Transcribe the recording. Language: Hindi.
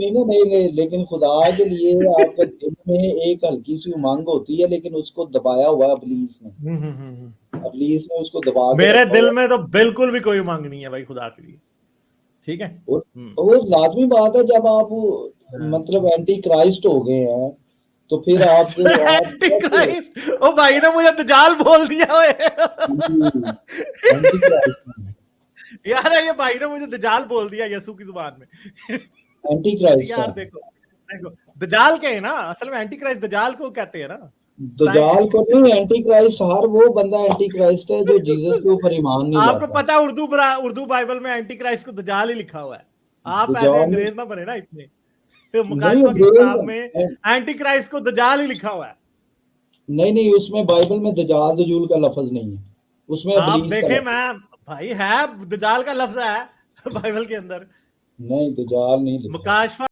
नहीं ना, नहीं नहीं, लेकिन खुदा के लिए आपके दिल में एक हल्की सी उमंग होती है, लेकिन उसको दबाया हुआ है इब्लीस ने। इब्लीस ने उसको दबा के मेरे रखा दिल हुआ में तो बिल्कुल भी कोई मांग नहीं है भाई खुदा के लिए, ठीक है। वो लाजमी बात है, जब आप हाँ। मतलब एंटी क्राइस्ट हो गए हैं तो फिर आप एंटी क्राइस्ट, ओ भाई ने मुझे दजाल बोल दिया ओए। एंटी क्राइस्ट, यार ये भाई ने मुझे दजाल बोल दिया यसू की जुबान में। एंटी क्राइस्ट यार है। देखो देखो, दजाल के है ना असल में, एंटी क्राइस्ट दजाल को कहते हैं ना। दजाल को नहीं, एंटी क्राइस्ट हर वो बंदा एंटी क्राइस्ट है जो जीसस के ऊपर ईमान नहीं आपको लाता। पता है उर्दू बाइबल में एंटी क्राइस्ट को दजाल ही लिखा हुआ है। आप ऐसे दजाल अंग्रेज ना बने ना इतने, तो नहीं, मुकाशफा की किताब में एंटी क्राइस्ट को दजाल ही लिखा हुआ है। नहीं नहीं, उसमें बाइबल में दजाल दजूल का लफ्ज नहीं है, उसमें आप इब्लीस का देखे, लफ्ज। मैं भाई है दजाल का लफ्ज है बाइबल के अंदर। नहीं, दजाल नहीं लिखा। मुकाशफा